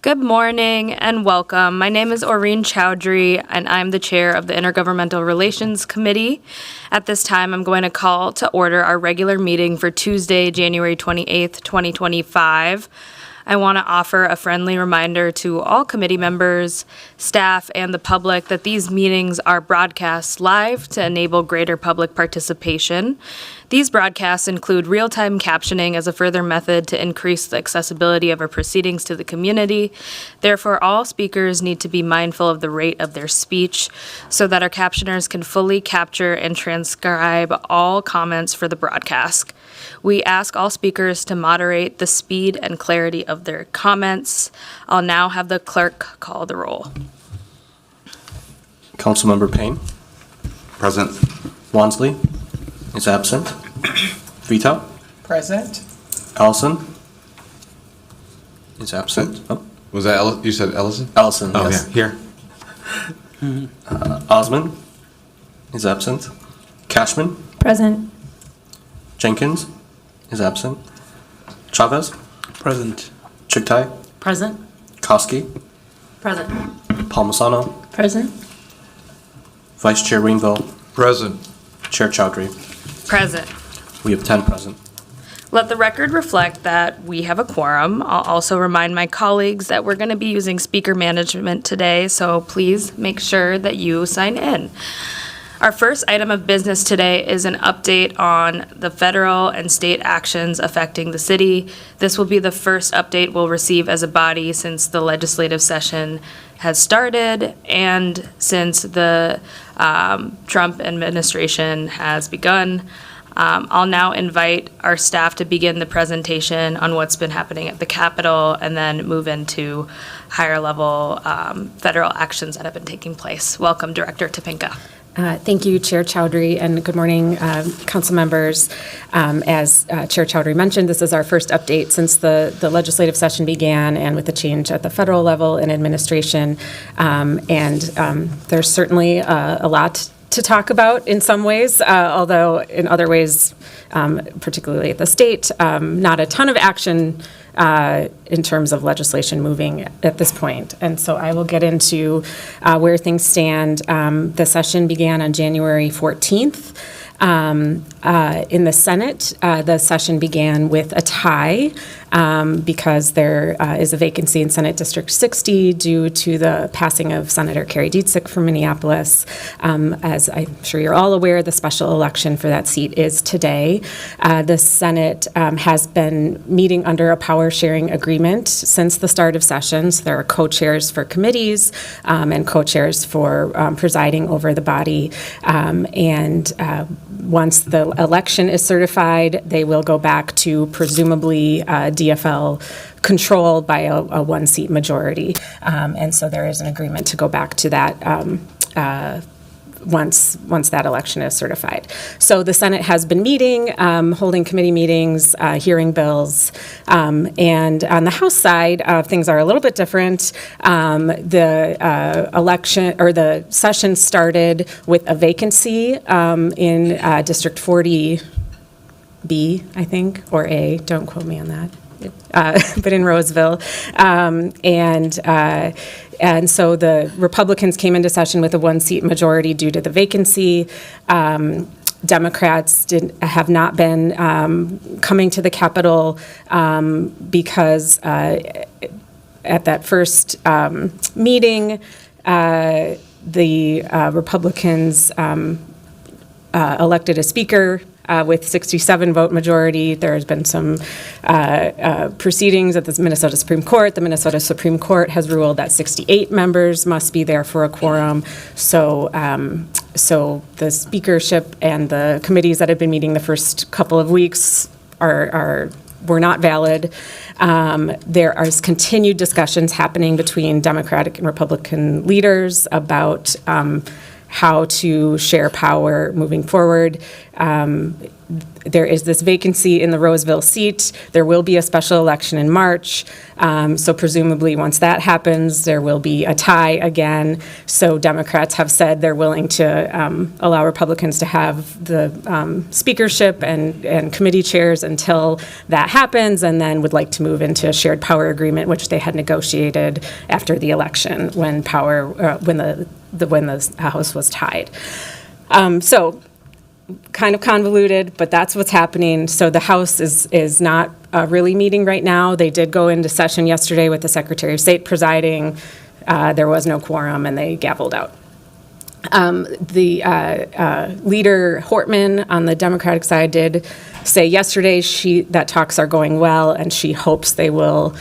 Good morning and welcome. My name is Oreen Chowdhury, and I'm the chair of the Intergovernmental Relations Committee. At this time, I'm going to call to order our regular meeting for Tuesday, January 28th, 2025. I want to offer a friendly reminder to all committee members, staff, and the public that these meetings are broadcast live to enable greater public participation. These broadcasts include real-time captioning as a further method to increase the accessibility of our proceedings to the community. Therefore, all speakers need to be mindful of the rate of their speech so that our captioners can fully capture and transcribe all comments for the broadcast. We ask all speakers to moderate the speed and clarity of their comments. I'll now have the clerk call the roll. Councilmember Payne. Present. Wansley is absent. Vito. Present. Allison is absent. Oh, Was that you said Ellison? Allison, Oh, yes. yeah, here. Osman is absent. Cashman. Present. Jenkins is absent. Chavez. Present. Chigtai. Present. Koski. Present. Palmisano. Present. Vice Chair Rainville. Present. Chair Chowdhury. Present. We have 10 present. Let the record reflect that we have a quorum. I'll also remind my colleagues that we're going to be using speaker management today, so please make sure that you sign in. Our first item of business today is an update on the federal and state actions affecting the city. This will be the first update we'll receive as a body since the legislative session has started and since the Trump administration has begun. I'll now invite our staff to begin the presentation on what's been happening at the Capitol and then move into higher level federal actions that have been taking place. Welcome, Director Topinka. Thank you, Chair Chowdhury, and good morning, council members. As Chair Chowdhury mentioned, this is our first update since the legislative session began and with the change at the federal level in administration. There's certainly a lot to talk about in some ways, although in other ways, particularly at the state, not a ton of action in terms of legislation moving at this point. And so I will get into where things stand. The session began on January 14th. In the Senate, the session began with a tie because there is a vacancy in Senate District 60 due to the passing of Senator Carrie Dietzich from Minneapolis. As I'm sure you're all aware, the special election for that seat is today. The Senate has been meeting under a power-sharing agreement since the start of sessions. There are co-chairs for committees and co-chairs for presiding over the body. Once the election is certified, they will go back to presumably DFL controlled by a one-seat majority. And so there is an agreement to go back to that once that election is certified. So the Senate has been meeting, holding committee meetings, hearing bills, and on the House side, things are a little bit different. The election or the session started with a vacancy in District 40B, I think, or A. Don't quote me on that. But in Roseville, and so the Republicans came into session with a one-seat majority due to the vacancy. Democrats have not been coming to the Capitol because at that first meeting, the Republicans elected a speaker with 67 vote majority. There has been some proceedings at the Minnesota Supreme Court. The Minnesota Supreme Court has ruled that 68 members must be there for a quorum. So the speakership and the committees that have been meeting the first couple of weeks were not valid. There are continued discussions happening between Democratic and Republican leaders about how to share power moving forward. There is this vacancy in the Roseville seat. There will be a special election in March. So presumably, once that happens, there will be a tie again. So Democrats have said they're willing to allow Republicans to have the speakership and committee chairs until that happens, and then would like to move into a shared power agreement, which they had negotiated after the election when the House was tied. So kind of convoluted, but that's what's happening. So the House is not really meeting right now. They did go into session yesterday with the Secretary of State presiding. There was no quorum, and they gavelled out. The leader Hortman on the Democratic side did say yesterday that talks are going well, and she hopes they will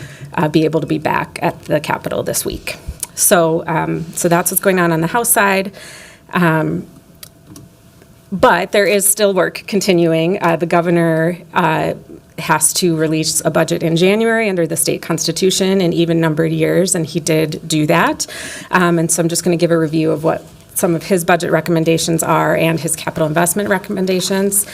be able to be back at the Capitol this week. So that's what's going on the House side. But there is still work continuing. The governor has to release a budget in January under the state constitution in even-numbered years, and he did do that. And so I'm just going to give a review of what some of his budget recommendations are and his capital investment recommendations.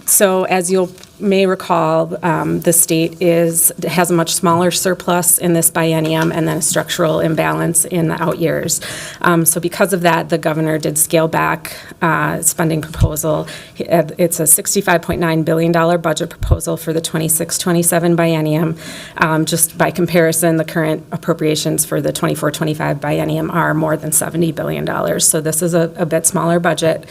So as you may recall, the state has a much smaller surplus in this biennium and then a structural imbalance in the out years. So because of that, the governor did scale back spending proposal. It's a $65.9 billion budget proposal for the 26-27 biennium. Just by comparison, the current appropriations for the 24-25 biennium are more than $70 billion. So this is a bit smaller budget.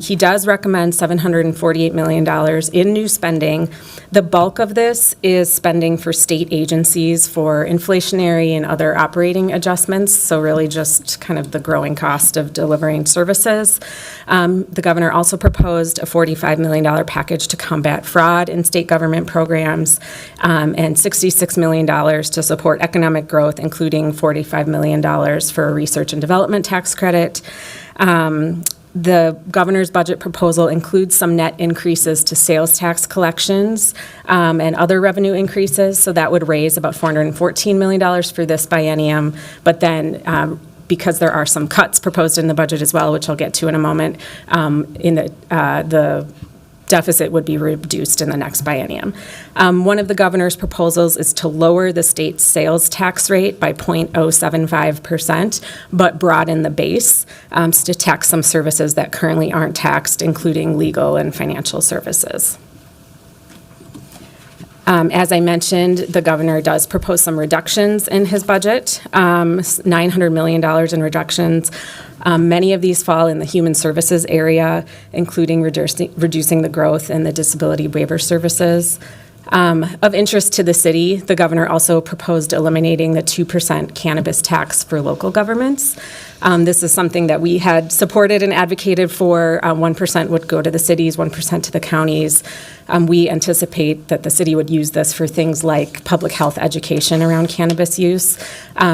He does recommend $748 million in new spending. The bulk of this is spending for state agencies for inflationary and other operating adjustments, so really just kind of the growing cost of delivering services. The governor also proposed a $45 million package to combat fraud in state government programs and $66 million to support economic growth, including $45 million for a research and development tax credit. The governor's budget proposal includes some net increases to sales tax collections and other revenue increases, so that would raise about $414 million for this biennium. But then, because there are some cuts proposed in the budget as well, which I'll get to in a moment, in the deficit would be reduced in the next biennium. One of the governor's proposals is to lower the state's sales tax rate by 0.075%, but broaden the base to tax some services that currently aren't taxed, including legal and financial services. As I mentioned, the governor does propose some reductions in his budget, $900 million in reductions. Many of these fall in the human services area, including reducing the growth in the disability waiver services. Of interest to the city, the governor also proposed eliminating the 2% cannabis tax for local governments. This is something that we had supported and advocated for. 1% would go to the cities, 1% to the counties. We anticipate that the city would use this for things like public health education around cannabis use.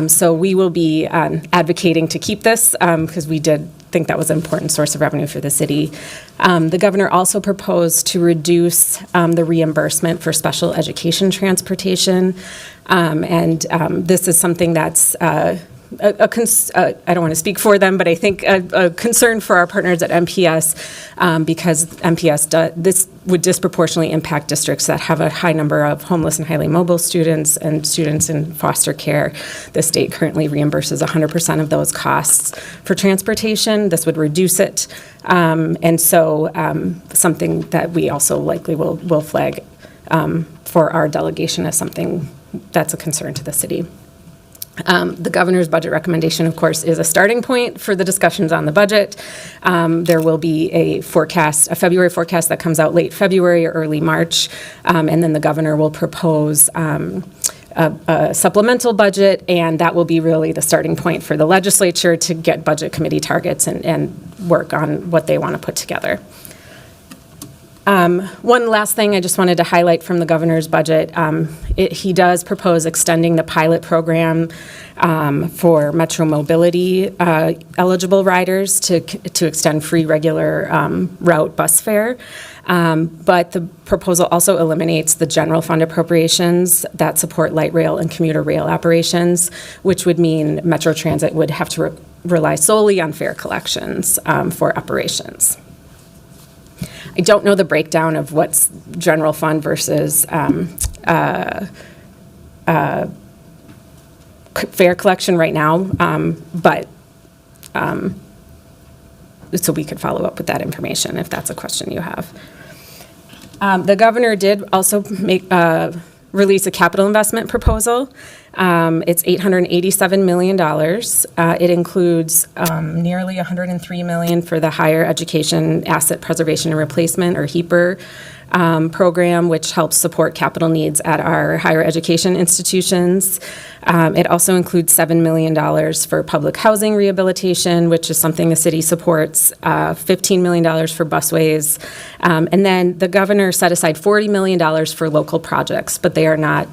So we will be advocating to keep this because we did think that was an important source of revenue for the city. The governor also proposed to reduce the reimbursement for special education transportation. This is something that's I don't want to speak for them, but I think a concern for our partners at MPS because this would disproportionately impact districts that have a high number of homeless and highly mobile students and students in foster care. The state currently reimburses 100% of those costs for transportation. This would reduce it. And so something that we also likely will flag for our delegation as something that's a concern to the city. The governor's budget recommendation, of course, is a starting point for the discussions on the budget. There will be a February forecast that comes out late February or early March, and then the governor will propose a supplemental budget, and that will be really the starting point for the legislature to get budget committee targets and work on what they want to put together. One last thing I just wanted to highlight from the governor's budget, he does propose extending the pilot program for Metro Mobility eligible riders to extend free regular route bus fare. But the proposal also eliminates the general fund appropriations that support light rail and commuter rail operations, which would mean Metro Transit would have to rely solely on fare collections for operations. I don't know the breakdown of what's general fund versus fare collection right now, but so we could follow up with that information if that's a question you have. The governor did also release a capital investment proposal. It's $887 million. It includes nearly $103 million for the Higher Education Asset Preservation and Replacement, or HEAPR, program, which helps support capital needs at our higher education institutions. It also includes $7 million for public housing rehabilitation, which is something the city supports, $15 million for busways. And then the governor set aside $40 million for local projects, but they are not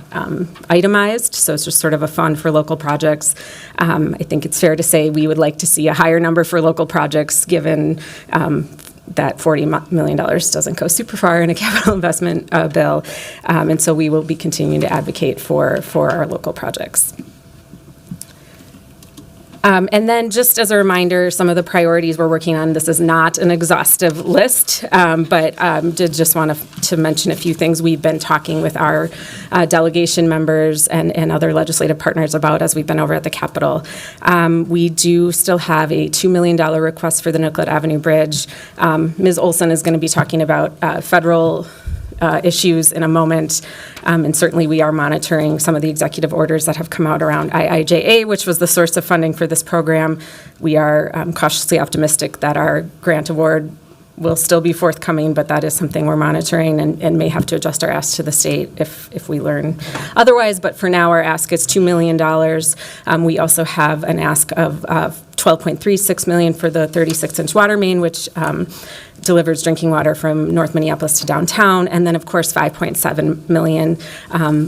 itemized, so it's just sort of a fund for local projects. I think it's fair to say we would like to see a higher number for local projects, given that $40 million doesn't go super far in a capital investment bill. And so we will be continuing to advocate for our local projects. And then just as a reminder, some of the priorities we're working on, this is not an exhaustive list, but did just want to mention a few things we've been talking with our delegation members and other legislative partners about as we've been over at the Capitol. We do still have a $2 million request for the Nicollet Avenue Bridge. Ms. Olson is going to be talking about federal issues in a moment, and certainly we are monitoring some of the executive orders that have come out around IIJA, which was the source of funding for this program. We are cautiously optimistic that our grant award will still be forthcoming, but that is something we're monitoring and may have to adjust our ask to the state if we learn otherwise. But for now, our ask is $2 million. We also have an ask of $12.36 million for the 36-inch water main, which delivers drinking water from North Minneapolis to downtown, and then, of course, $5.7 million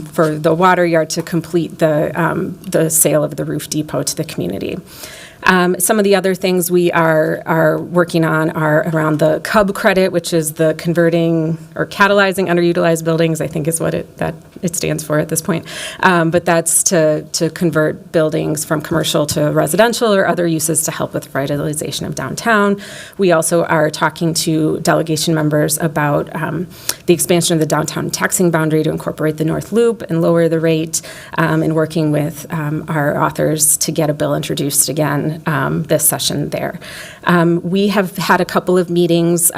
for the water yard to complete the sale of the roof depot to the community. Some of the other things we are working on are around the CUB credit, which is the converting or catalyzing underutilized buildings, I think is what it stands for at this point. But that's to convert buildings from commercial to residential or other uses to help with revitalization of downtown. We also are talking to delegation members about the expansion of the downtown taxing boundary to incorporate the North Loop and lower the rate, and working with our authors to get a bill introduced again this session there. We have had a couple of meetings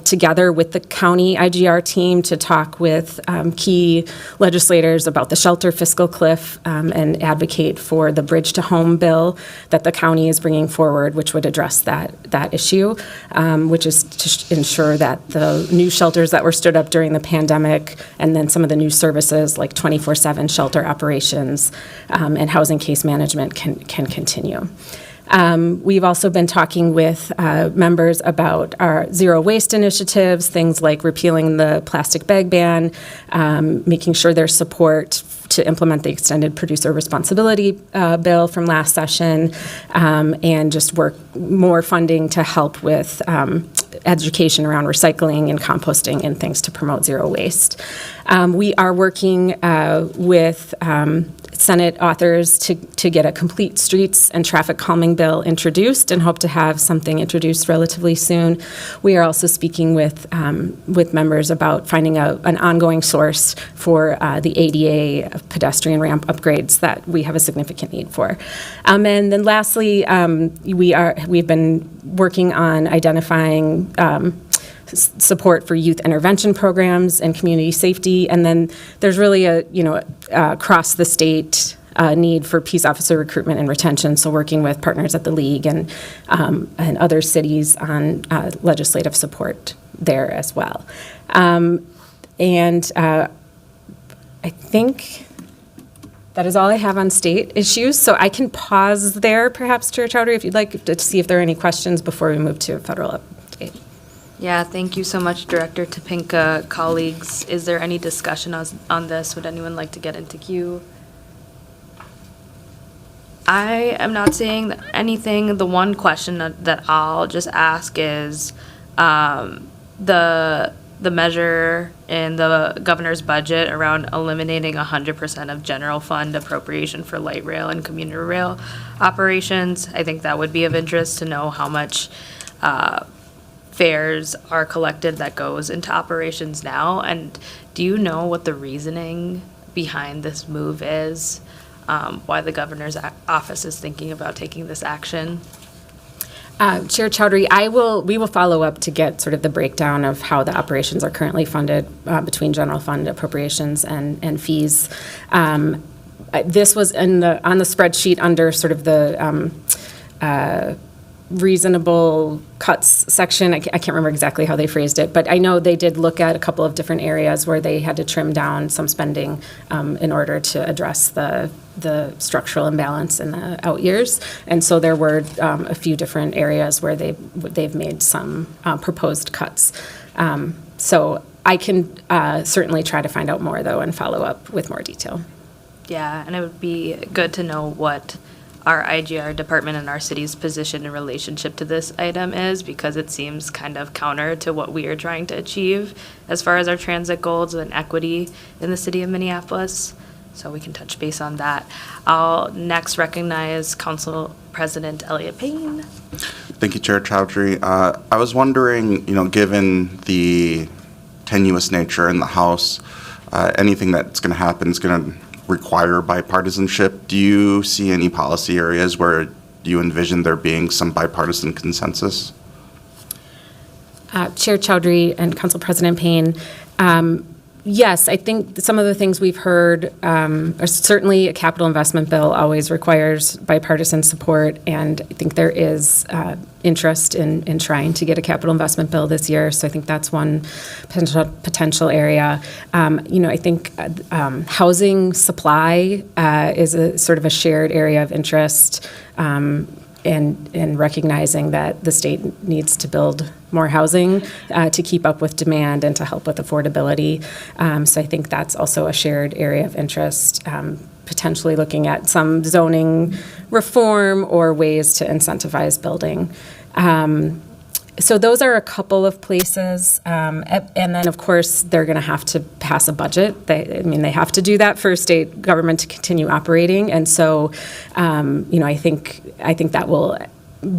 together with the county IGR team to talk with key legislators about the shelter fiscal cliff and advocate for the Bridge to Home bill that the county is bringing forward, which would address that issue, which is to ensure that the new shelters that were stood up during the pandemic and then some of the new services like 24/7 shelter operations and housing case management can continue. We've also been talking with members about our zero waste initiatives, things like repealing the plastic bag ban, making sure there's support to implement the extended producer responsibility bill from last session, and just more funding to help with education around recycling and composting and things to promote zero waste. We are working with Senate authors to get a complete streets and traffic calming bill introduced and hope to have something introduced relatively soon. We are also speaking with members about finding an ongoing source for the ADA pedestrian ramp upgrades that we have a significant need for. And then lastly, we've been working on identifying support for youth intervention programs and community safety, and then there's really across the state need for peace officer recruitment and retention. So working with partners at the league and other cities on legislative support there as well. I think that is all I have on state issues. So I can pause there, perhaps, Chair Chowdhury, if you'd like to see if there are any questions before we move to a federal update. Yeah, thank you so much, Director Topinka. Colleagues, is there any discussion on this? Would anyone like to get into queue? I am not seeing anything. The one question that I'll just ask is the measure in the governor's budget around eliminating 100% of general fund appropriation for light rail and commuter rail operations. I think that would be of interest to know how much fares are collected that goes into operations now? And do you know what the reasoning behind this move is? Why the governor's office is thinking about taking this action? Chair Chowdhury, we will follow up to get sort of the breakdown of how the operations are currently funded between general fund appropriations and fees. This was on the spreadsheet under sort of the reasonable cuts section. I can't remember exactly how they phrased it, but I know they did look at a couple of different areas where they had to trim down some spending in order to address the structural imbalance in the out years. And so there were a few different areas where they've made some proposed cuts. So I can certainly try to find out more, though, and follow up with more detail. Yeah, and it would be good to know what our IGR department and our city's position in relationship to this item is, because it seems kind of counter to what we are trying to achieve as far as our transit goals and equity in the city of Minneapolis. So we can touch base on that. I'll next recognize Council President Elliott Payne. Thank you, Chair Chowdhury. I was wondering, given the tenuous nature in the House, anything that's going to happen is going to require bipartisanship. Do you see any policy areas where you envision there being some bipartisan consensus? Chair Chowdhury and Council President Payne, yes, I think some of the things we've heard are certainly a capital investment bill always requires bipartisan support, and I think there is interest in trying to get a capital investment bill this year. So I think that's one potential area. I think housing supply is a sort of a shared area of interest. And recognizing that the state needs to build more housing to keep up with demand and to help with affordability. So I think that's also a shared area of interest, potentially looking at some zoning reform or ways to incentivize building. So those are a couple of places. And then, of course, they're going to have to pass a budget. They have to do that for state government to continue operating. And so, I think that will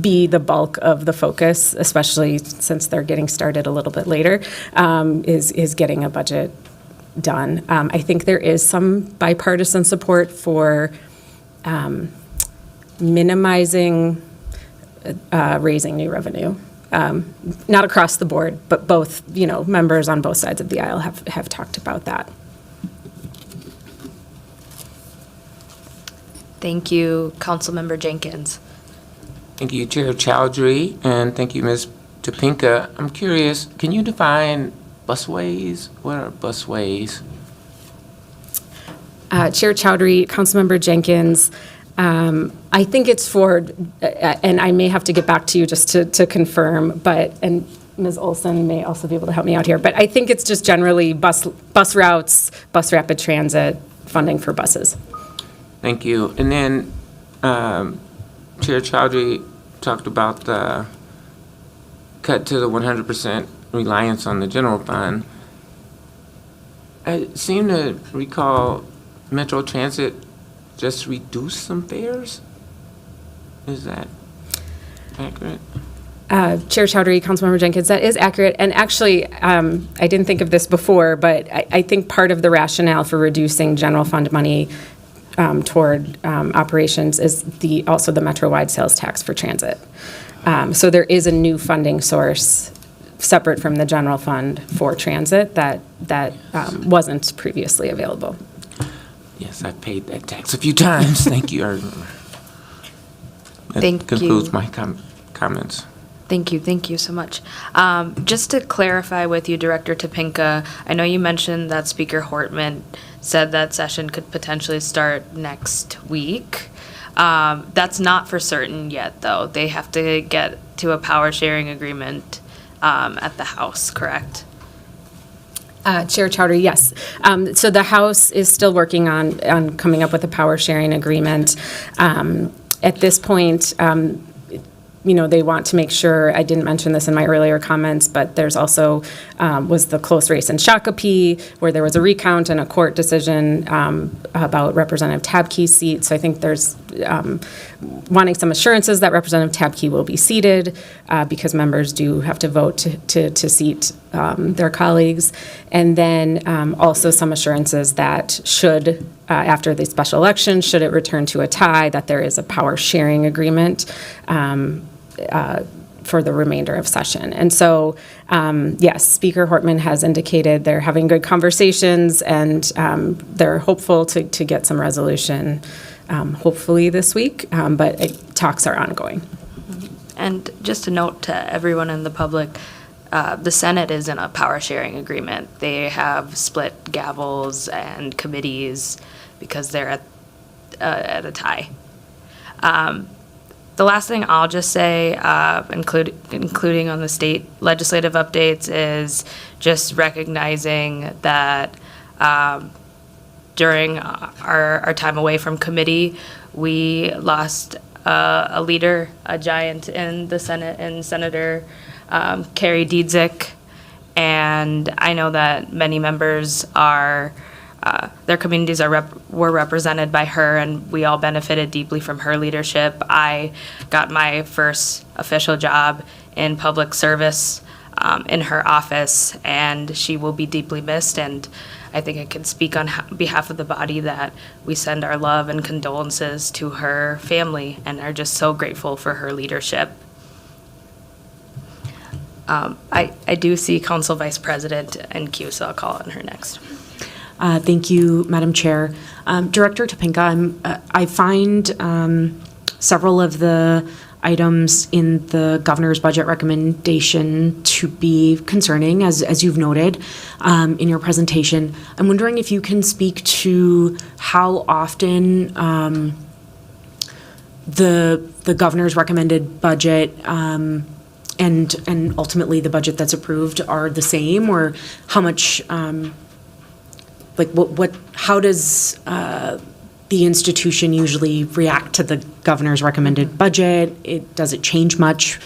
be the bulk of the focus, especially since they're getting started a little bit later, is getting a budget done. I think there is some bipartisan support for minimizing raising new revenue. Not across the board, but both, members on both sides of the aisle have talked about that. Thank you, Councilmember Jenkins. Thank you, Chair Chowdhury, and thank you, Ms. Topinka. I'm curious, can you define busways? What are busways? Chair Chowdhury, Councilmember Jenkins, I think it's for, and I may have to get back to you just to confirm, and Ms. Olson may also be able to help me out here, but I think it's just generally bus routes, bus rapid transit, funding for buses. Thank you. And then Chair Chowdhury talked about the cut to the 100% reliance on the general fund. I seem to recall Metro Transit just reduce some fares? Is that accurate? Chair Chowdhury, Councilmember Jenkins, that is accurate. And actually, I didn't think of this before, but I think part of the rationale for reducing general fund money toward operations is also the Metro-wide sales tax for transit. So there is a new funding source separate from the general fund for transit that wasn't previously available. Yes, I've paid that tax a few times. Thank you. I remember. That concludes my comments. Thank you so much. Just to clarify with you, Director Topinka, I know you mentioned that Speaker Hortman said that session could potentially start next week. That's not for certain yet, though. They have to get to a power sharing agreement at the House, correct? Chair Chowdhury, yes. So the House is still working on coming up with a power sharing agreement. At this point, they want to make sure, I didn't mention this in my earlier comments, but there's also was the close race in Shakopee, where there was a recount and a court decision about Representative Tabke's seat. So I think there's wanting some assurances that Representative Tabke will be seated, because members do have to vote to seat their colleagues. And then also some assurances that should, after the special election, should it return to a tie, that there is a power sharing agreement for the remainder of session. And so, yes, Speaker Hortman has indicated they're having good conversations, and they're hopeful to get some resolution, hopefully this week, but talks are ongoing. And just a note to everyone in the public, the Senate is in a power sharing agreement. They have split gavels and committees because they're at a tie. The last thing I'll just say, including on the state legislative updates, is just recognizing that during our time away from committee, we lost a leader, a giant in the Senate, and Senator Carrie Diedzik. And I know that many members are their communities were represented by her, and we all benefited deeply from her leadership. I got my first official job in public service in her office, and she will be deeply missed. And I think I can speak on behalf of the body that we send our love and condolences to her family and are just so grateful for her leadership. I do see Council Vice President in queue, so I'll call on her next. Thank you, Madam Chair. Director Topinka, I find several of the items in the governor's budget recommendation to be concerning, as you've noted in your presentation. I'm wondering if you can speak to how often the governor's recommended budget and ultimately the budget that's approved are the same, or how much how does the institution usually react to the governor's recommended budget? Does it change much?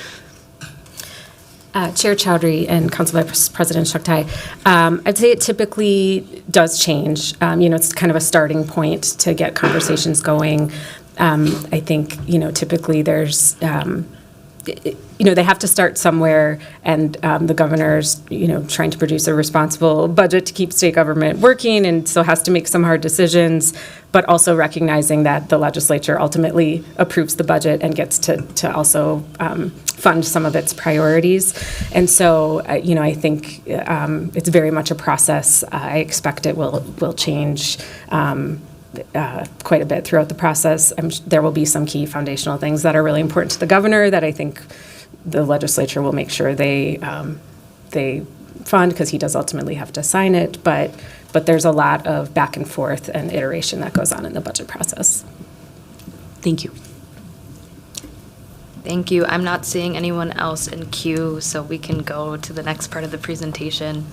Chair Chowdhury and Council Vice President Shaktai, I'd say it typically does change. It's kind of a starting point to get conversations going. I think, typically there's, they have to start somewhere, and the governor's, trying to produce a responsible budget to keep state government working, and so has to make some hard decisions, but also recognizing that the legislature ultimately approves the budget and gets to also fund some of its priorities. And so, I think it's very much a process. I expect it will change quite a bit throughout the process. There will be some key foundational things that are really important to the governor that I think the legislature will make sure they fund, because he does ultimately have to sign it. But there's a lot of back and forth and iteration that goes on in the budget process. Thank you. Thank you. I'm not seeing anyone else in queue, so we can go to the next part of the presentation.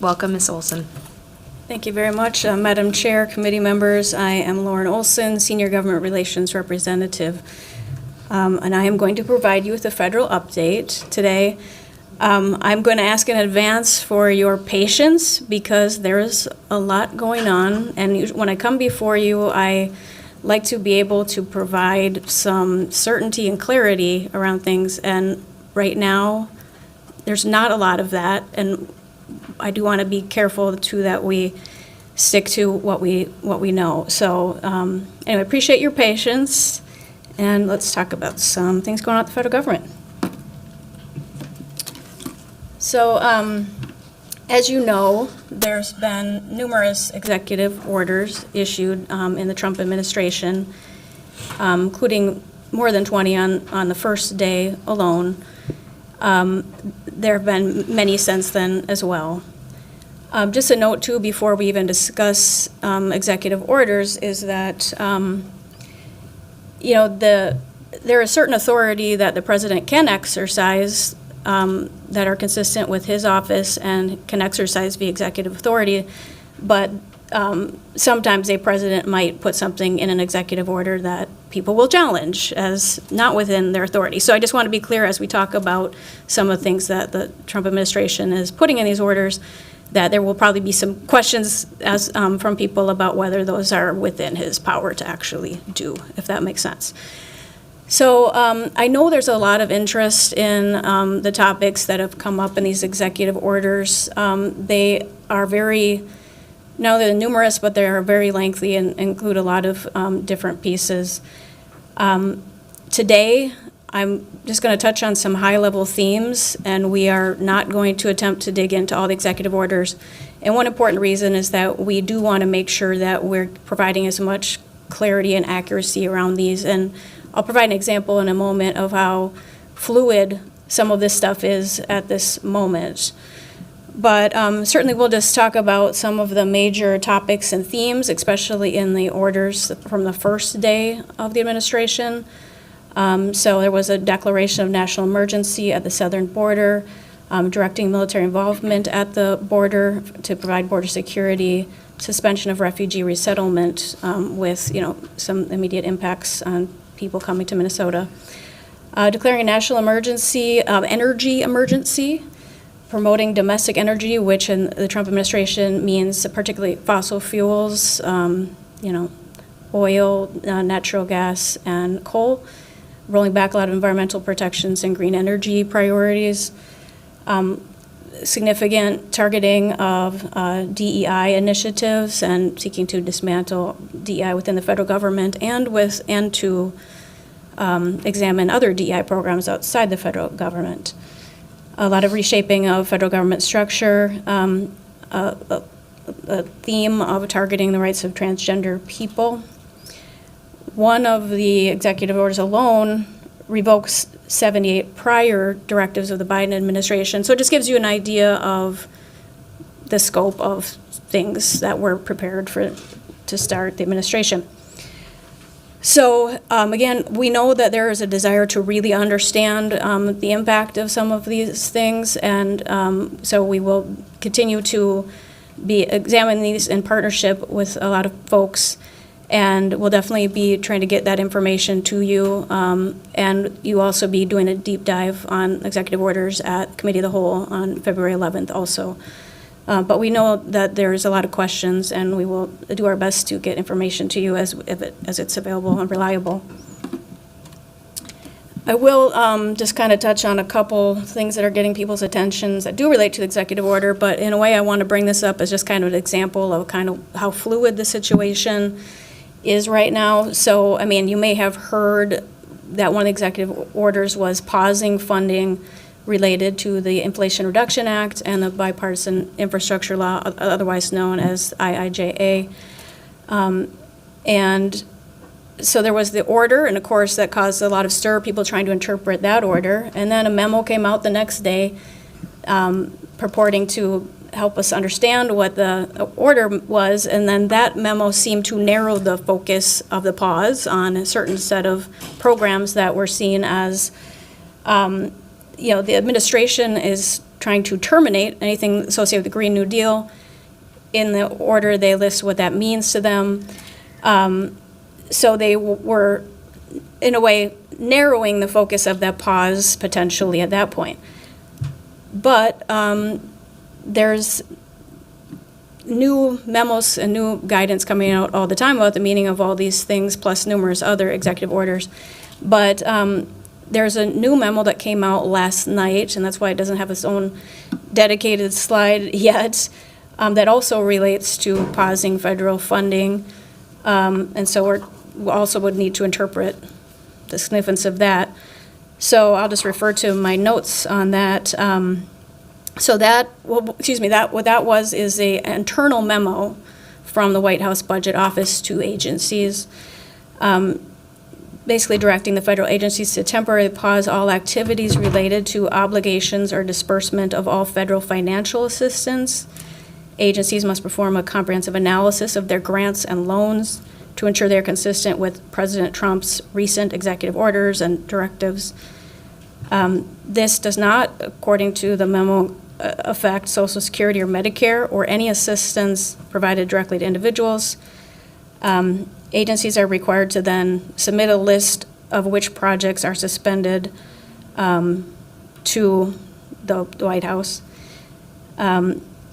Welcome, Ms. Olson. Thank you very much, Madam Chair, committee members. I am Lauren Olson, Senior Government Relations Representative, and I am going to provide you with a federal update today. I'm going to ask in advance for your patience because there is a lot going on, and when I come before you, I like to be able to provide some certainty and clarity around things, and right now, there's not a lot of that, and I do want to be careful too that we stick to what we know. So anyway, appreciate your patience, and let's talk about some things going on at the federal government. So as you know, there's been numerous executive orders issued in the Trump administration, including more than 20 on the first day alone. There have been many since then as well. Just a note, too, before we even discuss executive orders, is that, there is certain authority that the president can exercise that are consistent with his office and can exercise via executive authority, but sometimes a president might put something in an executive order that people will challenge as not within their authority. So I just want to be clear as we talk about some of the things that the Trump administration is putting in these orders, that there will probably be some questions as, from people about whether those are within his power to actually do, if that makes sense. So I know there's a lot of interest in the topics that have come up in these executive orders. They are very, no, they're numerous, but they are very lengthy and include a lot of different pieces. Today, I'm just going to touch on some high-level themes, and we are not going to attempt to dig into all the executive orders. And one important reason is that we do want to make sure that we're providing as much clarity and accuracy around these. And I'll provide an example in a moment of how fluid some of this stuff is at this moment. But certainly we'll just talk about some of the major topics and themes, especially in the orders from the first day of the administration. So there was a declaration of national emergency at the southern border, directing military involvement at the border to provide border security, suspension of refugee resettlement with, some immediate impacts on people coming to Minnesota. Declaring a national emergency, energy emergency, promoting domestic energy, which in the Trump administration means particularly fossil fuels, oil, natural gas, and coal. Rolling back a lot of environmental protections and green energy priorities. Significant targeting of DEI initiatives and seeking to dismantle DEI within the federal government and to examine other DEI programs outside the federal government. A lot of reshaping of federal government structure, a theme of targeting the rights of transgender people. One of the executive orders alone revokes 78 prior directives of the Biden administration. So it just gives you an idea of the scope of things that were prepared to start the administration. So again, we know that there is a desire to really understand the impact of some of these things, and so we will continue to be examining these in partnership with a lot of folks. And we'll definitely be trying to get that information to you. And you also be doing a deep dive on executive orders at Committee of the Whole on February 11th also. But we know that there's a lot of questions, and we will do our best to get information to you as it's available and reliable. I will just kind of touch on a couple things that are getting people's attentions that do relate to the executive order, but in a way I want to bring this up as just kind of an example of kind of how fluid the situation is right now. So, I mean, you may have heard that one of the executive orders was pausing funding related to the Inflation Reduction Act and the Bipartisan Infrastructure Law, otherwise known as IIJA. And so there was the order, and of course that caused a lot of stir, people trying to interpret that order. And then a memo came out the next day purporting to help us understand what the order was, and then that memo seemed to narrow the focus of the pause on a certain set of programs that were seen as, the administration is trying to terminate anything associated with the Green New Deal. In the order, they list what that means to them. So they were, in a way, narrowing the focus of that pause potentially at that point. But there's new memos and new guidance coming out all the time about the meaning of all these things, plus numerous other executive orders. But there's a new memo that came out last night, and that's why it doesn't have its own dedicated slide yet, that also relates to pausing federal funding. And so we also would need to interpret the significance of that. So I'll just refer to my notes on that. So that what that was is an internal memo from the White House Budget Office to agencies, basically directing the federal agencies to temporarily pause all activities related to obligations or disbursement of all federal financial assistance. Agencies must perform a comprehensive analysis of their grants and loans to ensure they're consistent with President Trump's recent executive orders and directives. This does not, according to the memo, affect Social Security or Medicare or any assistance provided directly to individuals. Agencies are required to then submit a list of which projects are suspended to the White House.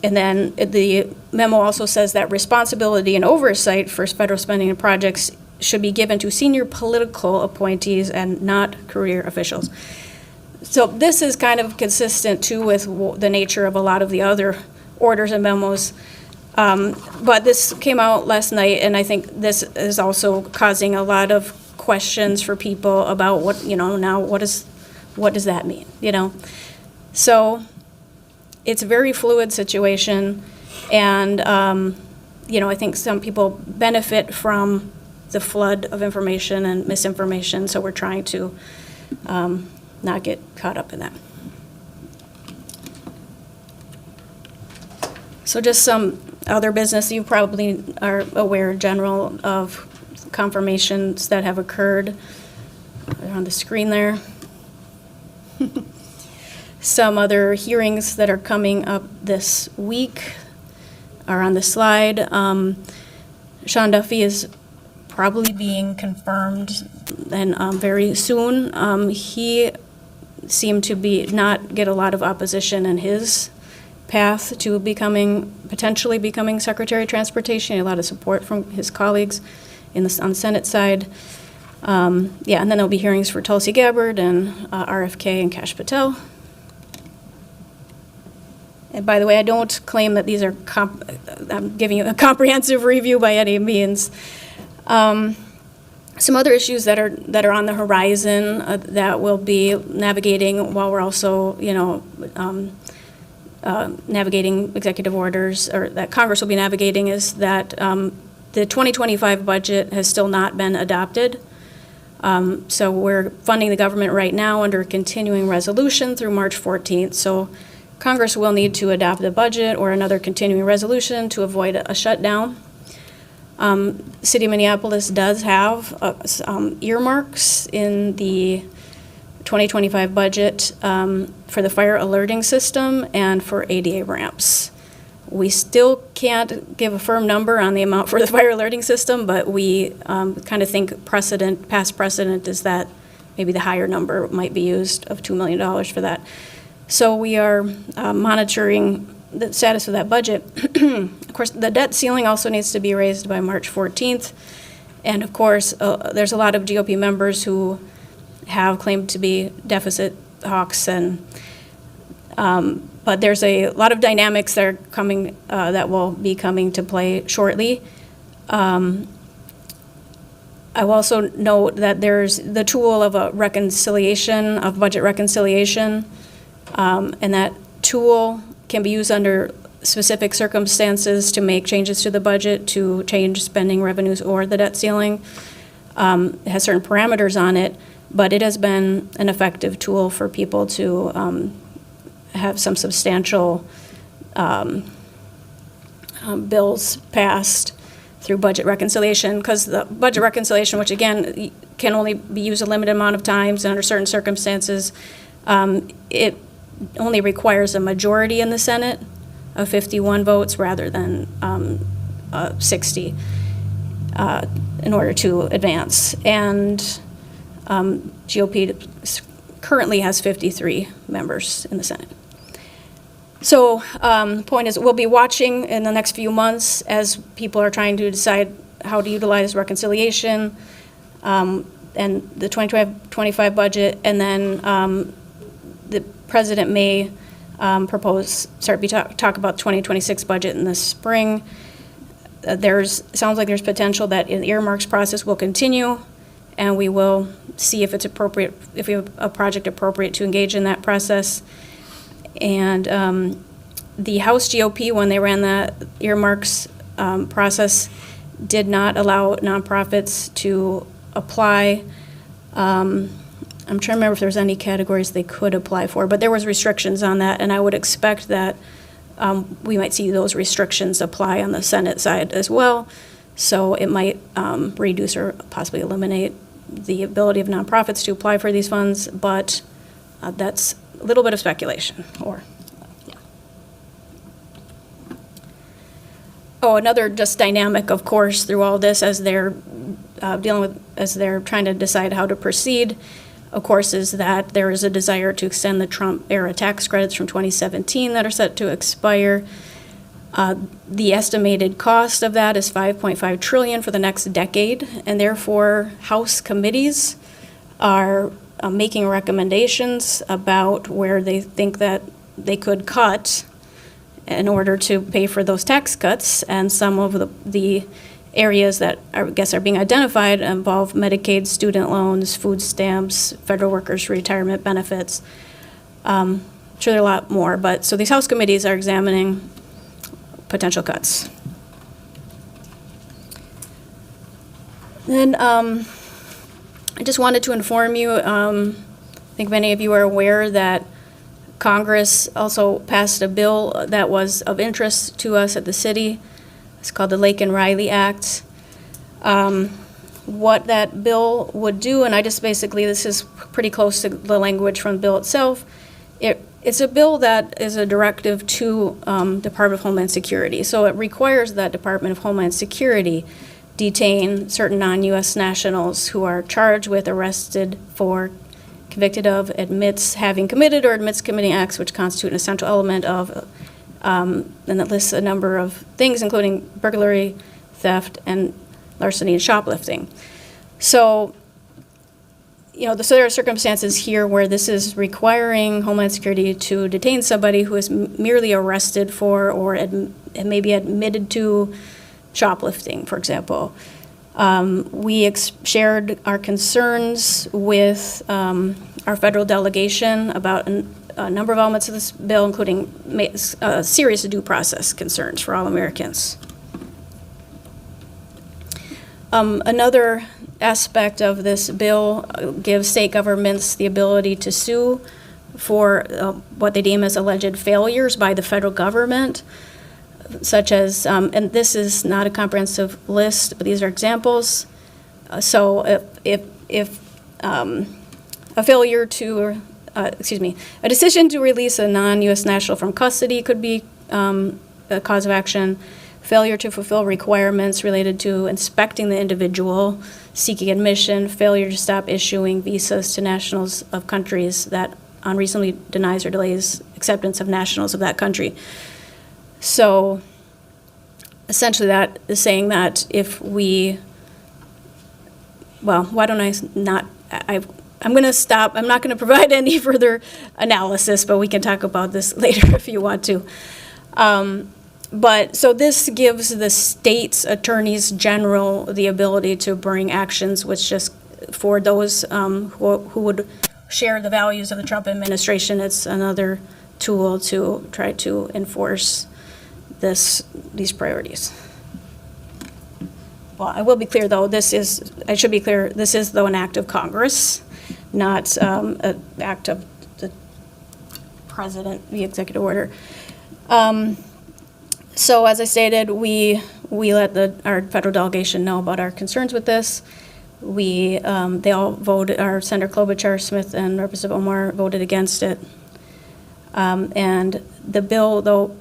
And then the memo also says that responsibility and oversight for federal spending and projects should be given to senior political appointees and not career officials. So this is kind of consistent too with the nature of a lot of the other orders and memos. But this came out last night, and I think this is also causing a lot of questions for people about what, now what does that mean, So it's a very fluid situation, and, I think some people benefit from the flood of information and misinformation, so we're trying to not get caught up in that. So just some other business, you probably are aware, General, of confirmations that have occurred. They're on the screen there. Some other hearings that are coming up this week are on the slide. Sean Duffy is probably being confirmed and very soon. He seemed to not get a lot of opposition in his path to potentially becoming Secretary of Transportation. A lot of support from his colleagues on the Senate side. And then there'll be hearings for Tulsi Gabbard and RFK and Kash Patel. And by the way, I don't claim that these are, I'm giving you a comprehensive review by any means. Some other issues that are on the horizon that we'll be navigating while we're also, navigating executive orders, or that Congress will be navigating, is that the 2025 budget has still not been adopted. So we're funding the government right now under a continuing resolution through March 14th. So Congress will need to adopt a budget or another continuing resolution to avoid a shutdown. City of Minneapolis does have earmarks in the 2025 budget for the fire alerting system and for ADA ramps. We still can't give a firm number on the amount for the fire alerting system, but we kind of think past precedent is that maybe the higher number might be used of $2 million for that. So we are monitoring the status of that budget. Of course, the debt ceiling also needs to be raised by March 14th. And of course, there's a lot of GOP members who have claimed to be deficit hawks, and but there's a lot of dynamics that are coming that will be coming to play shortly. I will also note that there's the tool of a reconciliation, of budget reconciliation, and that tool can be used under specific circumstances to make changes to the budget, to change spending, revenues, or the debt ceiling. It has certain parameters on it, but it has been an effective tool for people to have some substantial bills passed through budget reconciliation, because the budget reconciliation, which again can only be used a limited amount of times and under certain circumstances, it only requires a majority in the Senate of 51 votes rather than 60 in order to advance. And GOP currently has 53 members in the Senate. So the point is, we'll be watching in the next few months as people are trying to decide how to utilize reconciliation and the 2025 budget, and then the president may talk about 2026 budget in the spring. Sounds like there's potential that an earmarks process will continue, and we will see if it's appropriate, if we have a project appropriate to engage in that process. And the House GOP, when they ran the earmarks process, did not allow nonprofits to apply. I'm trying to remember if there's any categories they could apply for, but there was restrictions on that, and I would expect that we might see those restrictions apply on the Senate side as well. So it might reduce or possibly eliminate the ability of nonprofits to apply for these funds, but that's a little bit of speculation. Another just dynamic, of course, through all this as they're as they're trying to decide how to proceed, of course, is that there is a desire to extend the Trump-era tax credits from 2017 that are set to expire. The estimated cost of that is $5.5 trillion for the next decade, and therefore House committees are making recommendations about where they think that they could cut in order to pay for those tax cuts, and some of the areas that I guess are being identified involve Medicaid, student loans, food stamps, federal workers' retirement benefits. I'm sure there are a lot more, but so these House committees are examining potential cuts. Then I just wanted to inform you, I think many of you are aware that Congress also passed a bill that was of interest to us at the city. It's called the Lake and Riley Act. What that bill would do, and I just basically, this is pretty close to the language from the bill itself. It's a bill that is a directive to Department of Homeland Security. So it requires that Department of Homeland Security detain certain non-U.S. nationals who are charged with, arrested for, convicted of, admits having committed or admits committing acts which constitute an essential element of, and it lists a number of things, including burglary, theft, and larceny and shoplifting. So, so there are circumstances here where this is requiring Homeland Security to detain somebody who is merely arrested for or maybe admitted to shoplifting, for example. We shared our concerns with our federal delegation about a number of elements of this bill, including serious due process concerns for all Americans. Another aspect of this bill gives state governments the ability to sue for what they deem as alleged failures by the federal government, such as, and this is not a comprehensive list, but these are examples. So if a failure to, a decision to release a non-U.S. national from custody could be a cause of action. Failure to fulfill requirements related to inspecting the individual seeking admission, failure to stop issuing visas to nationals of countries that unreasonably denies or delays acceptance of nationals of that country. So essentially that is saying that if we, well, why don't I not, I'm going to stop. I'm not going to provide any further analysis, but we can talk about this later if you want to. But so this gives the state's attorneys general the ability to bring actions, which just for those who would share the values of the Trump administration, it's another tool to try to enforce these priorities. Well, I will be clear though, I should be clear, this is though an act of Congress, not an act of the president, the executive order. So as I stated, we let our federal delegation know about our concerns with this. They all voted, our Senator Klobuchar, Smith, and Representative Omar voted against it. And the bill, though,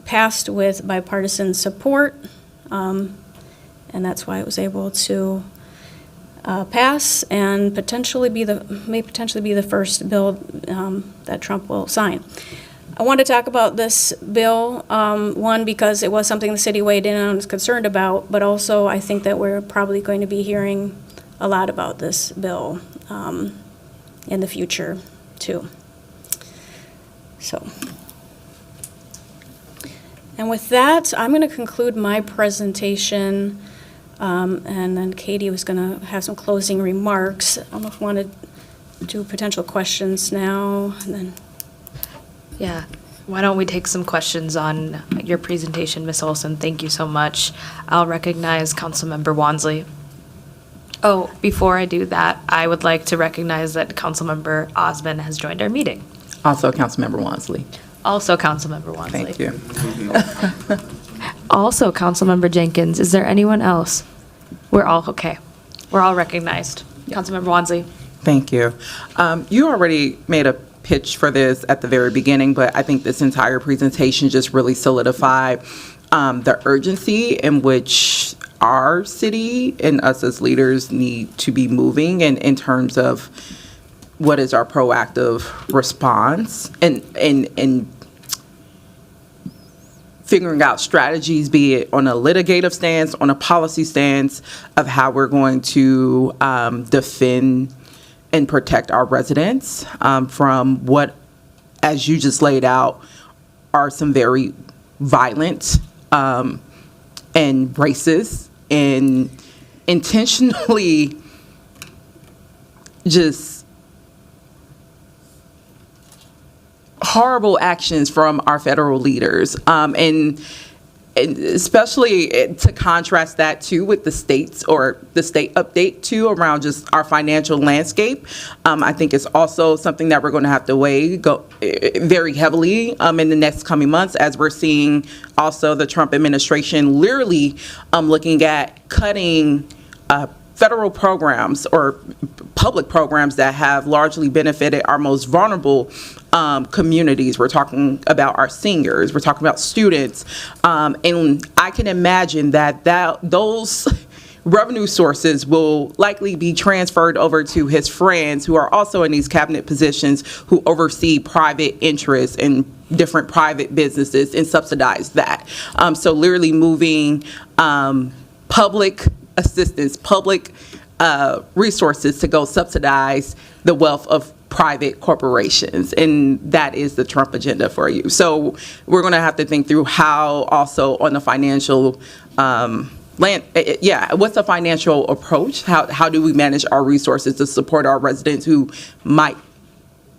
passed with bipartisan support, and that's why it was able to pass and may potentially be the first bill that Trump will sign. I want to talk about this bill, one, because it was something the city weighed in on and was concerned about, but also I think that we're probably going to be hearing a lot about this bill in the future, too. So, and with that, I'm going to conclude my presentation, and then Katie was going to have some closing remarks. I don't know if you want to do potential questions now, and then. Yeah. Why don't we take some questions on your presentation, Ms. Olson? Thank you so much. I'll recognize Councilmember Wansley. Oh, before I do that, I would like to recognize that Councilmember Osmond has joined our meeting. Also Councilmember Wansley. Also Councilmember Wansley. Thank you. Also Councilmember Jenkins. Is there anyone else? We're all okay. We're all recognized. Councilmember Wansley. Thank you. You already made a pitch for this at the very beginning, but I think this entire presentation just really solidified the urgency in which our city and us as leaders need to be moving in terms of what is our proactive response and figuring out strategies, be it on a litigative stance, on a policy stance, of how we're going to defend and protect our residents from what, as you just laid out, are some very violent and racist and intentionally just horrible actions from our federal leaders. And especially to contrast that too with the states, or the state update too, around just our financial landscape. I think it's also something that we're going to have to weigh very heavily in the next coming months, as we're seeing also the Trump administration literally looking at cutting federal programs or public programs that have largely benefited our most vulnerable communities. We're talking about our seniors, we're talking about students, and I can imagine that those revenue sources will likely be transferred over to his friends who are also in these cabinet positions, who oversee private interests and different private businesses and subsidize that. So literally moving public assistance, public resources to go subsidize the wealth of private corporations, and that is the Trump agenda for you. So we're going to have to think through how also on the financial what's the financial approach? How do we manage our resources to support our residents who might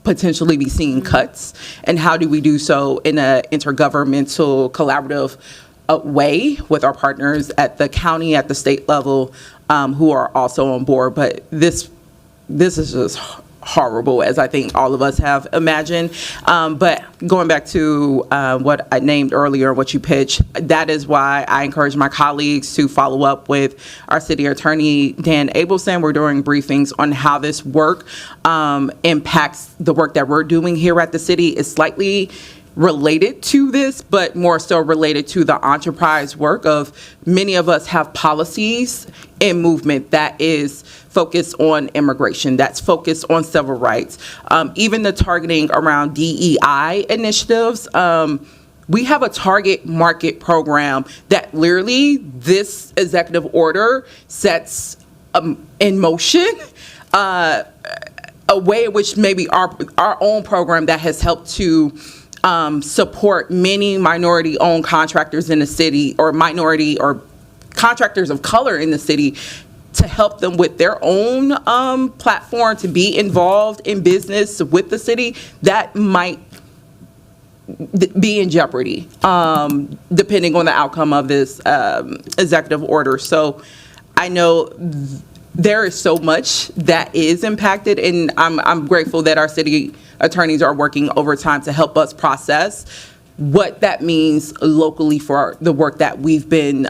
potentially be seeing cuts, and how do we do so in an intergovernmental collaborative way with our partners at the county, at the state level, who are also on board. But this is just horrible, as I think all of us have imagined. But going back to what I named earlier, what you pitched, that is why I encourage my colleagues to follow up with our city attorney, Dan Abelson. We're doing briefings on how this work impacts the work that we're doing here at the city. It's slightly related to this, but more so related to the enterprise work of many of us have policies in movement that is focused on immigration, that's focused on civil rights, even the targeting around DEI initiatives. We have a target market program that literally this executive order sets in motion a way in which maybe our own program that has helped to support many minority-owned contractors in the city, or minority or contractors of color in the city, to help them with their own platform to be involved in business with the city, that might be in jeopardy depending on the outcome of this executive order. So I know there is so much that is impacted, and I'm grateful that our city attorneys are working overtime to help us process what that means locally for the work that we've been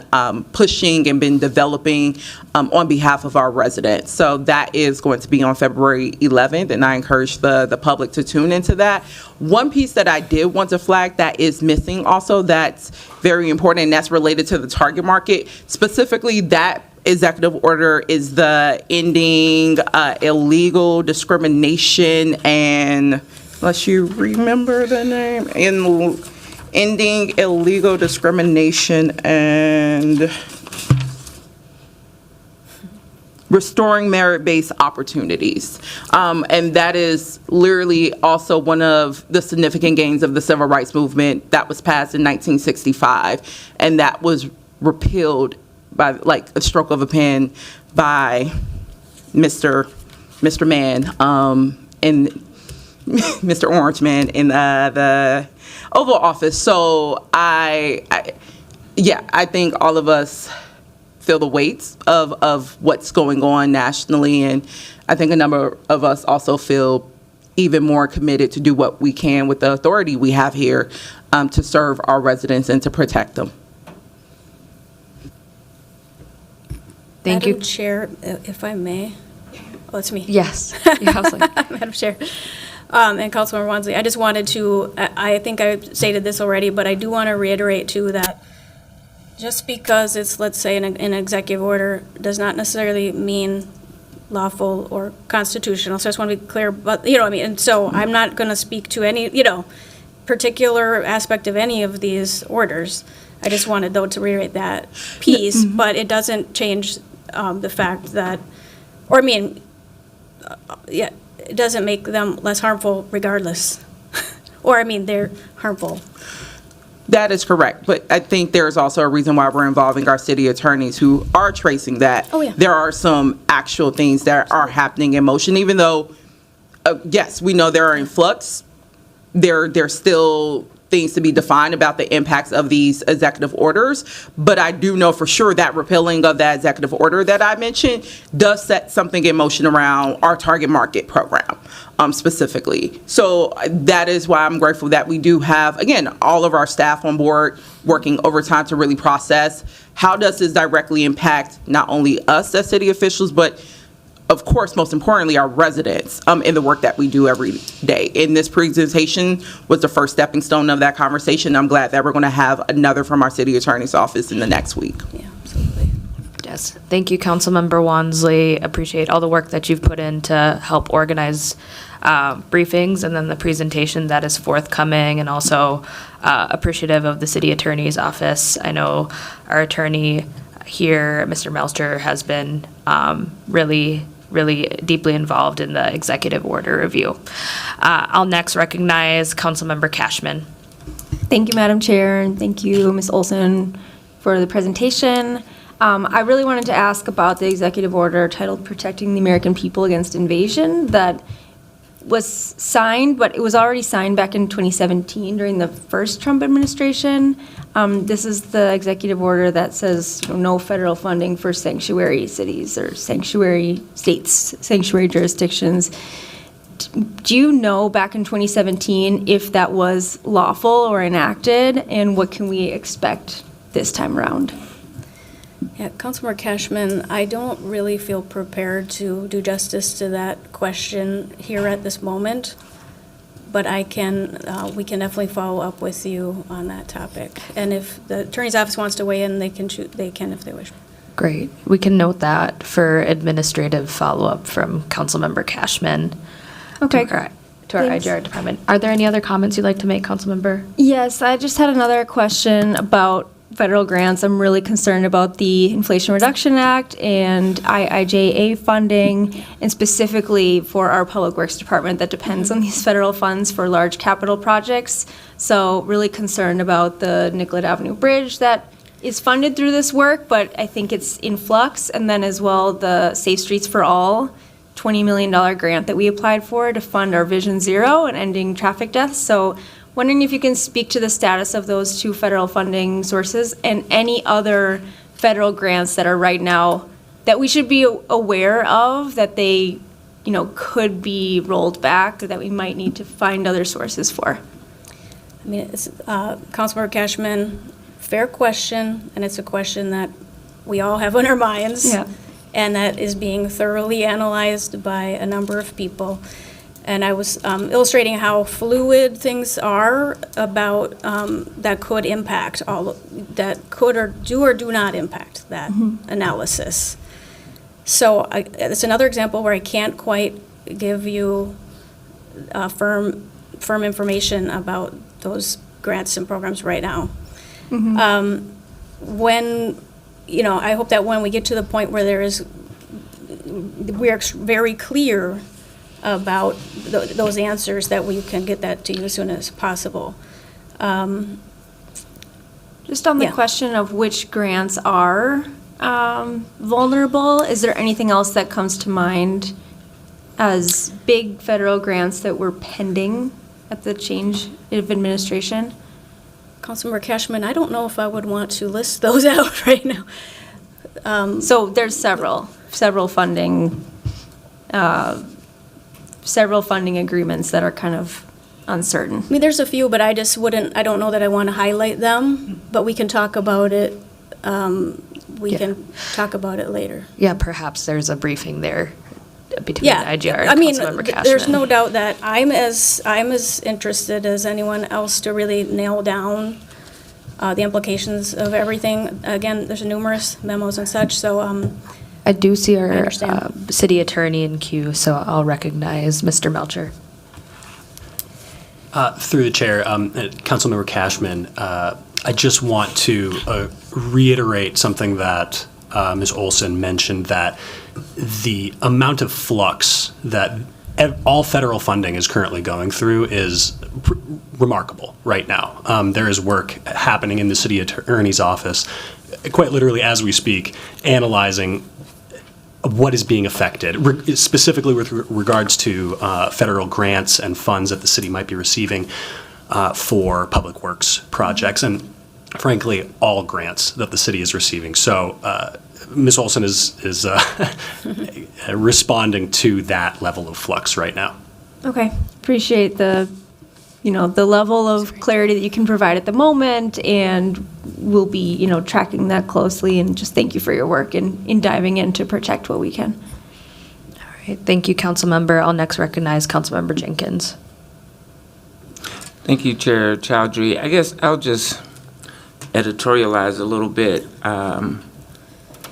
pushing and been developing on behalf of our residents. So that is going to be on February 11th, and I encourage the public to tune into that. One piece that I did want to flag that is missing also, that's very important, and that's related to the target market. Specifically, that executive order is the ending illegal discrimination and, unless you remember the name, ending illegal discrimination and restoring merit-based opportunities. And that is literally also one of the significant gains of the civil rights movement that was passed in 1965, and that was repealed by like a stroke of a pen by Mr. Man and Mr. Orange Man in the Oval Office. So I think all of us feel the weight of what's going on nationally, and I think a number of us also feel even more committed to do what we can with the authority we have here to serve our residents and to protect them. Thank you. Madam Chair, if I may. Oh, it's me. Yes. Yeah, I was like, Madam Chair. And Councilmember Wansley, I just wanted to, I think I stated this already, but I do want to reiterate too that just because it's, let's say, an executive order does not necessarily mean lawful or constitutional. So I just want to be clear, but, and so I'm not going to speak to any, particular aspect of any of these orders. I just wanted, though, to reiterate that piece, but it doesn't change the fact that, or I mean, yeah, it doesn't make them less harmful regardless. Or, I mean, they're harmful. That is correct, but I think there's also a reason why we're involving our city attorneys who are tracing that. Oh, yeah. There are some actual things that are happening in motion, even though, yes, we know there are in flux. There's still things to be defined about the impacts of these executive orders, but I do know for sure that repealing of that executive order that I mentioned does set something in motion around our target market program, specifically. So that is why I'm grateful that we do have, again, all of our staff on board working overtime to really process how does this directly impact not only us as city officials, but of course, most importantly, our residents in the work that we do every day. And this presentation was the first stepping stone of that conversation. I'm glad that we're going to have another from our city attorney's office in the next week. Yeah, absolutely. Yes, thank you, Councilmember Wansley. Appreciate all the work that you've put in to help organize briefings and then the presentation that is forthcoming, and also appreciative of the city attorney's office. I know our attorney here, Mr. Melcher, has been really deeply involved in the executive order review. I'll next recognize Councilmember Cashman. Thank you, Madam Chair, and thank you, Ms. Olson, for the presentation. I really wanted to ask about the executive order titled Protecting the American People Against Invasion that was signed, but it was already signed back in 2017 during the first Trump administration. This is the executive order that says no federal funding for sanctuary cities or sanctuary states, sanctuary jurisdictions. Do you know back in 2017 if that was lawful or enacted, and what can we expect this time around? Yeah, Councilmember Cashman, I don't really feel prepared to do justice to that question here at this moment, but we can definitely follow up with you on that topic. And if the Attorney's Office wants to weigh in, they can if they wish. Great. We can note that for administrative follow-up from Councilmember Cashman. Okay. To our Thanks. IGR department. Are there any other comments you'd like to make, Councilmember? Yes, I just had another question about federal grants. I'm really concerned about the Inflation Reduction Act and IIJA funding, and specifically for our Public Works Department that depends on these federal funds for large capital projects. So really concerned about the Nicollet Avenue Bridge that is funded through this work, but I think it's in flux. And then as well, the Safe Streets for All $20 million grant that we applied for to fund our Vision Zero and ending traffic deaths. So wondering if you can speak to the status of those two federal funding sources and any other federal grants that are right now that we should be aware of, that they, could be rolled back, or that we might need to find other sources for. I mean, it's, Councilmember Cashman, fair question, and it's a question that we all have on our minds. Yeah. And that is being thoroughly analyzed by a number of people. And I was illustrating how fluid things are about that could impact that could or do not impact that analysis. So it's another example where I can't quite give you firm information about those grants and programs right now. I hope that when we get to the point where we are very clear about those answers, that we can get that to you as soon as possible. Just on the question of which grants are vulnerable, is there anything else that comes to mind as big federal grants that were pending at the change of administration? Councilmember Cashman, I don't know if I would want to list those out right now. So there's several funding agreements that are kind of uncertain. I mean, there's a few, but I don't know that I want to highlight them, but we can talk about it. We can talk about it later. Yeah, perhaps there's a briefing there between IGR and I mean, Councilmember Cashman. there's no doubt that I'm as interested as anyone else to really nail down the implications of everything. Again, there's numerous memos and such, so I do see I our understand. city attorney in queue, so I'll recognize Mr. Melcher. Through the chair, Councilmember Cashman, I just want to reiterate something that Ms. Olson mentioned, that the amount of flux that all federal funding is currently going through is remarkable right now. There is work happening in the city attorney's office, quite literally as we speak, analyzing what is being affected, specifically with regards to federal grants and funds that the city might be receiving for public works projects, and frankly, all grants that the city is receiving. So Ms. Olson is responding to that level of flux right now. Okay, appreciate the level of clarity that you can provide at the moment, and we'll be, tracking that closely, and just thank you for your work in diving in to protect what we can. All right, thank you, Councilmember. I'll next recognize Councilmember Jenkins. Thank you, Chair Chowdhury. I guess I'll just editorialize a little bit.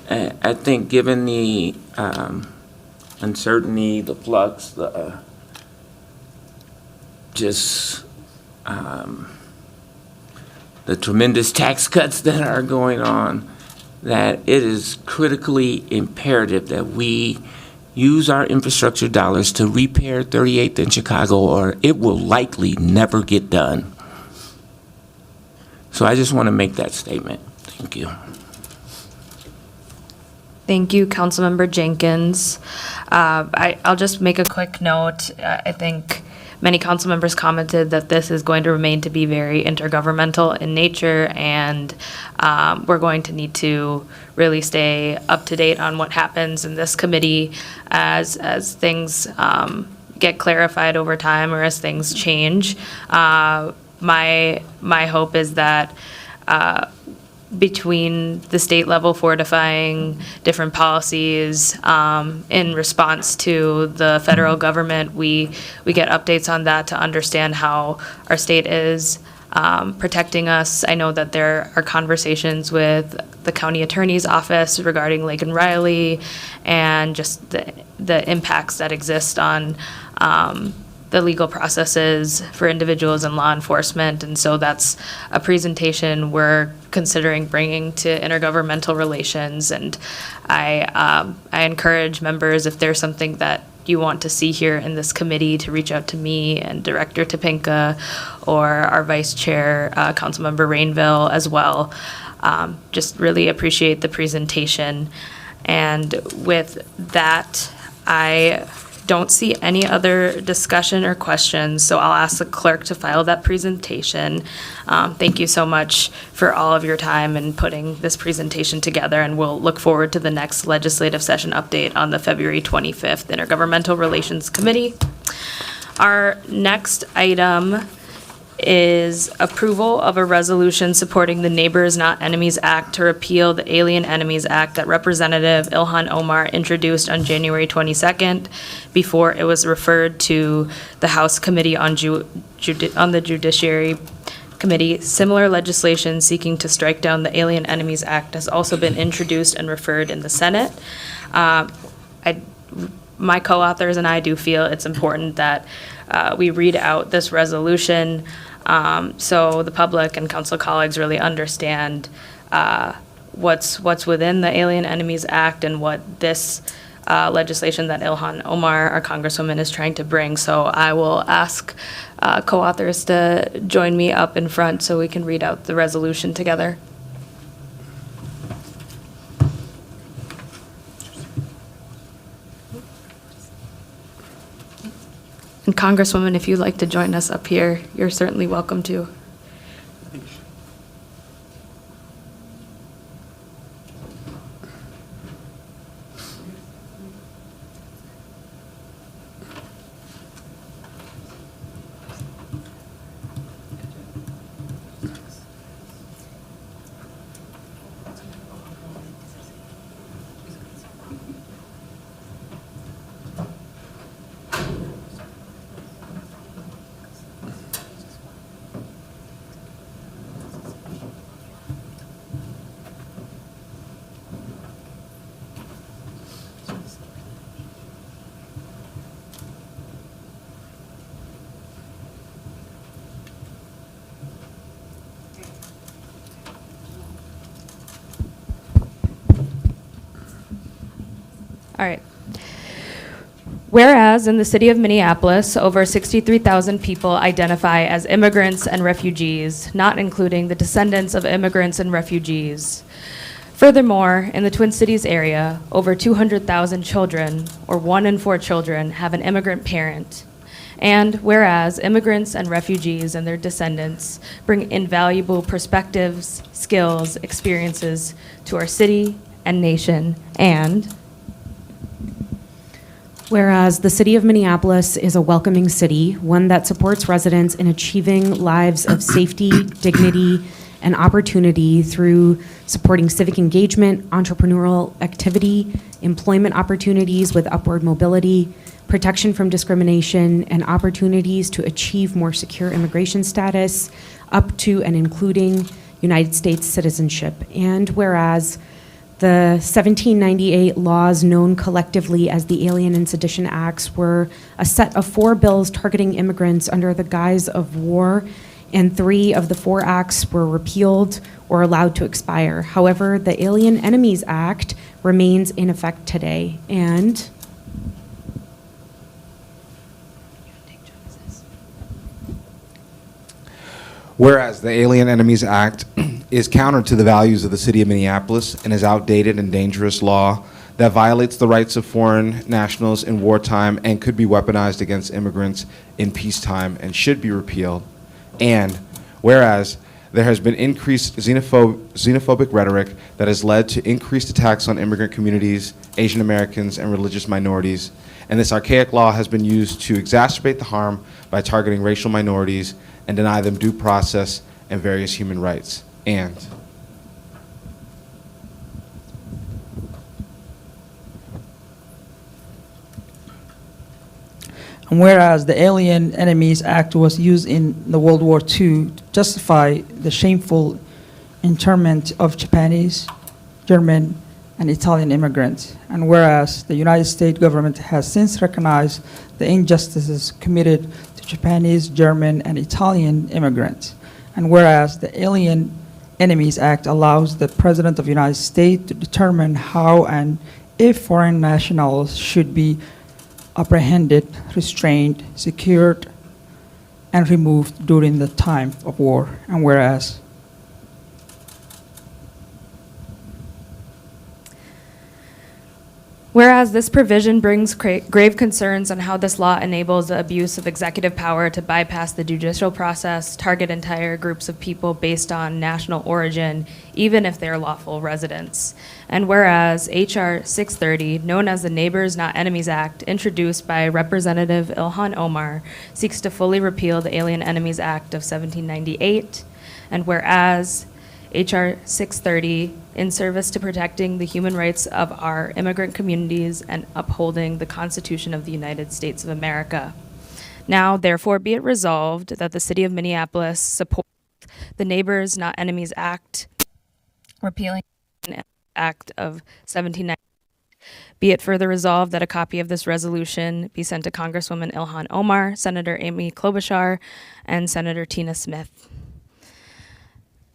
I think given the uncertainty, the flux, the tremendous tax cuts that are going on, that it is critically imperative that we use our infrastructure dollars to repair 38th in Chicago, or it will likely never get done. So I just want to make that statement. Thank you. Thank you, Councilmember Jenkins. I'll just make a quick note. I think many council members commented that this is going to remain to be very intergovernmental in nature, and we're going to need to really stay up to date on what happens in this committee as things get clarified over time, or as things change. My hope is that between the state level fortifying different policies in response to the federal government, we get updates on that to understand how our state is protecting us. I know that there are conversations with the county attorney's office regarding Lake and Riley, and just the impacts that exist on the legal processes for individuals in law enforcement. And so that's a presentation we're considering bringing to intergovernmental relations. And I encourage members, if there's something that you want to see here in this committee, to reach out to me and Director Topinka, or our Vice Chair, Councilmember Rainville as well. Just really appreciate the presentation. And with that, I don't see any other discussion or questions, so I'll ask the clerk to file that presentation. Thank you so much for all of your time in putting this presentation together, and we'll look forward to the next legislative session update on the February 25th Intergovernmental Relations Committee. Our next item is approval of a resolution supporting the Neighbors Not Enemies Act to repeal the Alien Enemies Act that Representative Ilhan Omar introduced on January 22nd before it was referred to the House Committee on the Judiciary Committee. Similar legislation seeking to strike down the Alien Enemies Act has also been introduced and referred in the Senate. My co-authors and I do feel it's important that we read out this resolution so the public and council colleagues really understand what's within the Alien Enemies Act and what this legislation that Ilhan Omar, our Congresswoman, is trying to bring. So I will ask co-authors to join me up in front so we can read out the resolution together. And Congresswoman, if you'd like to join us up here, you're certainly welcome to. All right. Whereas in the city of Minneapolis, over 63,000 people identify as immigrants and refugees, not including the descendants of immigrants and refugees. Furthermore, in the Twin Cities area, over 200,000 children, or 1 in 4 children, have an immigrant parent. And whereas immigrants and refugees and their descendants bring invaluable perspectives, skills, experiences to our city and nation, and whereas the city of Minneapolis is a welcoming city, one that supports residents in achieving lives of safety, dignity, and opportunity through supporting civic engagement, entrepreneurial activity, employment opportunities with upward mobility, protection from discrimination, and opportunities to achieve more secure immigration status, up to and including United States citizenship. And whereas the 1798 laws, known collectively as the Alien and Sedition Acts, were a set of 4 bills targeting immigrants under the guise of war, and 3 of the 4 acts were repealed or allowed to expire. However, the Alien Enemies Act remains in effect today. And whereas the Alien Enemies Act is counter to the values of the city of Minneapolis and is outdated and dangerous law that violates the rights of foreign nationals in wartime and could be weaponized against immigrants in peacetime and should be repealed. And whereas there has been increased xenophobic rhetoric that has led to increased attacks on immigrant communities, Asian Americans, and religious minorities, and this archaic law has been used to exacerbate the harm by targeting racial minorities and deny them due process and various human rights. And whereas the Alien Enemies Act was used in the World War II to justify the shameful internment of Japanese, German, and Italian immigrants, and whereas the United States government has since recognized the injustices committed to Japanese, German, and Italian immigrants, and whereas the Alien Enemies Act allows the President of the United States to determine how and if foreign nationals should be apprehended, restrained, secured, and removed during the time of war, and whereas Whereas this provision brings grave concerns on how this law enables the abuse of executive power to bypass the judicial process, target entire groups of people based on national origin, even if they're lawful residents. And whereas H.R. 630, known as the Neighbors Not Enemies Act, introduced by Representative Ilhan Omar, seeks to fully repeal the Alien Enemies Act of 1798. And whereas H.R. 630, in service to protecting the human rights of our immigrant communities and upholding the Constitution of the United States of America. Now, therefore, be it resolved that the City of Minneapolis supports the Neighbors Not Enemies Act, repealing the Act of 1790. Be it further resolved that a copy of this resolution be sent to Congresswoman Ilhan Omar, Senator Amy Klobuchar, and Senator Tina Smith.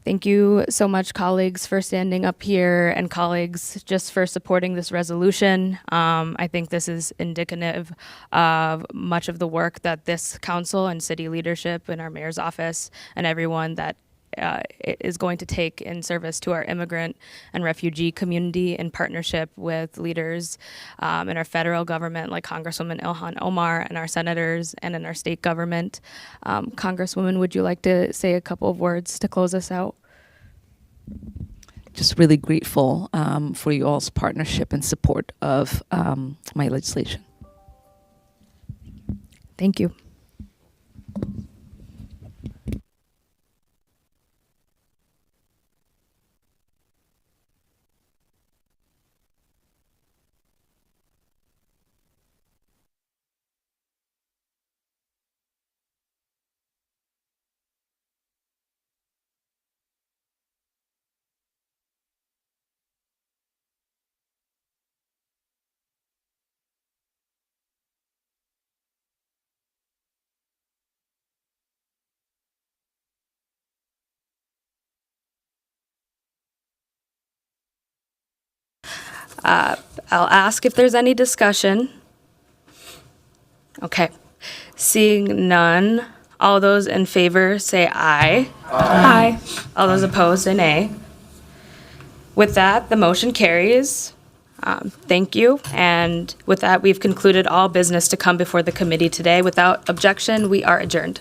Thank you so much, colleagues, for standing up here, and colleagues just for supporting this resolution. I think this is indicative of much of the work that this council and city leadership and our mayor's office and everyone that is going to take in service to our immigrant and refugee community in partnership with leaders in our federal government like Congresswoman Ilhan Omar and our senators and in our state government. Congresswoman, would you like to say a couple of words to close us out? Just really grateful for you all's partnership and support of my legislation. Thank you. I'll ask if there's any discussion. Okay. Seeing none, all those in favor say aye. Aye. All those opposed say nay. With that, the motion carries. Thank you. And with that, we've concluded all business to come before the committee today. Without objection, we are adjourned.